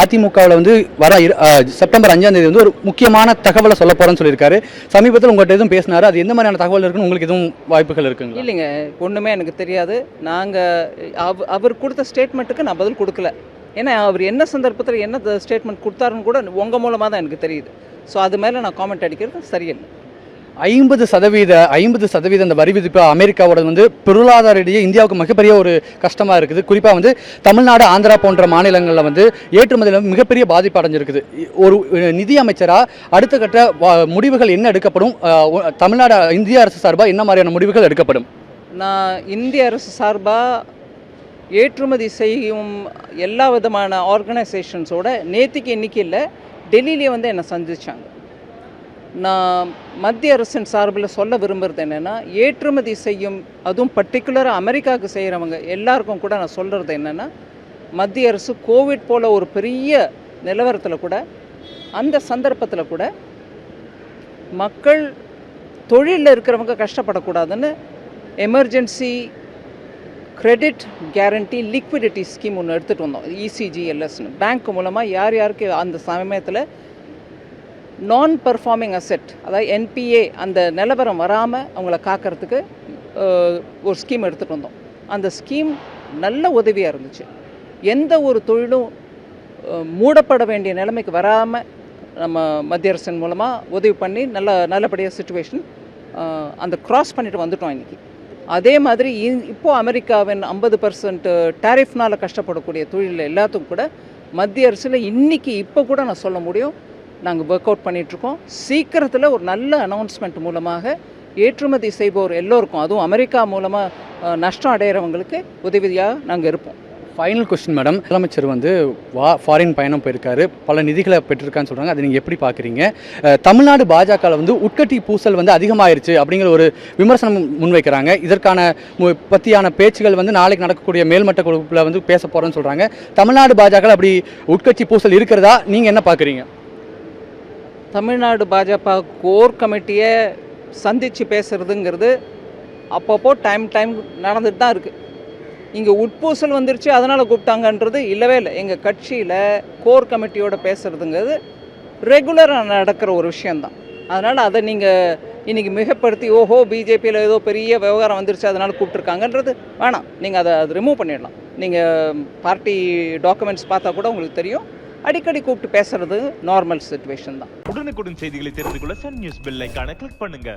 அதிமுகவில் வந்து செப்டம்பர் 5ஆம் தேதி வந்து ஒரு முக்கியமான தகவலை சொல்ல போறேன்னு சொல்லியிருக்காரு. சமீபத்தில் உங்கள்கிட்ட எதுவும் பேசினாரு. அது எந்த மாதிரியான தகவல் இருக்குன்னு உங்களுக்கு எதுவும் வாய்ப்புகள் இருக்குங்களா? இல்லைங்க, ஒன்றுமே எனக்கு தெரியாது. அவர் கொடுத்த ஸ்டேட்மெண்ட்டுக்கு நான் பதில் கொடுக்கல. ஏன்னா அவர் என்ன சந்தர்ப்பத்தில் என்ன ஸ்டேட்மெண்ட் கொடுத்தாருன்னு கூட உங்கள் மூலமாக தான் எனக்கு தெரியுது. ஸோ அது மேலே நான் காமெண்ட் அடிக்கிறது சரியில்லை. 50% அந்த வரி விதிப்பு அமெரிக்காவோட வந்து பொருளாதார ரீதியாக இந்தியாவுக்கு மிகப்பெரிய ஒரு கஷ்டமாக இருக்குது. குறிப்பாக வந்து தமிழ்நாடு, ஆந்திரா போன்ற மாநிலங்களில் வந்து ஏற்றுமதியில் மிகப்பெரிய பாதிப்பு அடைஞ்சிருக்குது. ஒரு நிதி அமைச்சராக அடுத்த கட்ட முடிவுகள் என்ன எடுக்கப்படும்? தமிழ்நாடு இந்திய அரசு சார்பாக என்ன மாதிரியான முடிவுகள் எடுக்கப்படும்? நான் இந்திய அரசு சார்பாக ஏற்றுமதி செய்யும் எல்லா விதமான ஆர்கனைசேஷன்ஸோட நேற்றுக்கு இன்னைக்கு இல்லை, டெல்லியிலே வந்து என்னை சந்தித்தாங்க. நான் மத்திய அரசின் சார்பில் சொல்ல விரும்புகிறது என்னென்னா, ஏற்றுமதி செய்யும் அதுவும் பர்டிகுலராக அமெரிக்காவுக்கு செய்கிறவங்க எல்லாருக்கும் கூட நான் சொல்கிறது என்னென்னா, மத்திய அரசு கோவிட் போல் ஒரு பெரிய நிலவரத்தில் கூட, அந்த சந்தர்ப்பத்தில் கூட மக்கள் தொழிலில் இருக்கிறவங்க கஷ்டப்படக்கூடாதுன்னு emergency credit guarantee liquidity scheme ஒன்று எடுத்துகிட்டு வந்தோம். ECGLSன்னு பேங்க் மூலமாக யார் யாருக்கு அந்த சமயத்தில் நான் பெர்ஃபார்மிங் அசெட், அதாவது NPA அந்த நிலவரம் வராமல் அவங்கள காக்கிறதுக்கு ஒரு ஸ்கீம் எடுத்துகிட்டு வந்தோம். அந்த ஸ்கீம் நல்ல உதவியாக இருந்துச்சு. எந்த ஒரு தொழிலும் மூடப்பட வேண்டிய நிலைமைக்கு வராமல் நம்ம மத்திய அரசின் மூலமாக உதவி பண்ணி நல்லபடியாக சுச்சுவேஷன் அந்த க்ராஸ் பண்ணிட்டு வந்துட்டோம் இன்றைக்கி. அதே மாதிரி இப்போது அமெரிக்காவின் 50% டேரிஃப்னால் கஷ்டப்படக்கூடிய தொழிலில் எல்லாத்துக்கும் கூட மத்திய அரசில் இன்றைக்கி இப்போ கூட நான் சொல்ல முடியும், நாங்கள் ஒர்க் அவுட் பண்ணிகிட்ருக்கோம். சீக்கிரத்தில் ஒரு நல்ல அனௌன்ஸ்மெண்ட் மூலமாக ஏற்றுமதி செய்பவர் எல்லோருக்கும், அதுவும் அமெரிக்கா மூலமாக நஷ்டம் அடைகிறவங்களுக்கு உதவியாக நாங்கள் இருப்போம். ஃபைனல் கொஸ்டின் மேடம், முதலமைச்சர் வந்து ஃபாரின் பயணம் போயிருக்காரு, பல நிதிகளை பெற்றிருக்கான்னு சொல்கிறாங்க. அதை நீங்கள் எப்படி பார்க்குறீங்க? தமிழ்நாடு பாஜகவில் வந்து உட்கட்டி பூசல் வந்து அதிகமாயிருச்சு அப்படிங்கிற ஒரு விமர்சனம் முன்வைக்கிறாங்க. இதற்கான பற்றியான பேச்சுகள் வந்து நாளைக்கு நடக்கக்கூடிய மேல்மட்ட குழுப்பில் வந்து பேச போகிறேன்னு சொல்கிறாங்க. தமிழ்நாடு பாஜகவில் அப்படி உட்கட்சி பூசல் இருக்கிறதா நீங்கள் என்ன பார்க்குறீங்க? தமிழ்நாடு பாஜக கோர் கமிட்டியை சந்தித்து பேசுகிறதுங்கிறது அப்பப்போ டைம் நடந்துட்டு தான் இருக்குது. இங்கே உட்பூசல் வந்துருச்சு அதனால் கூப்பிட்டாங்கன்றது இல்லவே இல்லை. எங்கள் கட்சியில் கோர் கமிட்டியோட பேசுகிறதுங்கிறது ரெகுலராக நடக்கிற ஒரு விஷயந்தான். அதனால் அதை நீங்கள் இன்றைக்கி மிகப்படுத்தி ஓஹோ பிஜேபியில் ஏதோ பெரிய விவகாரம் வந்துருச்சு அதனால் கூப்பிட்ருக்காங்கன்றது வேணாம். நீங்கள் அதை ரிமூவ் பண்ணிடலாம். நீங்கள் பார்ட்டி டாக்குமெண்ட்ஸ் பார்த்தா கூட உங்களுக்கு தெரியும். அடிக்கடி கூப்பிட்டு பேசுறது நார்மல் சிச்சுவேஷன் தான். உடனுக்குடன் செய்திகளை தெரிந்து கொள்ள சன் நியூஸ் பெல் ஐகானை கிளிக் பண்ணுங்க.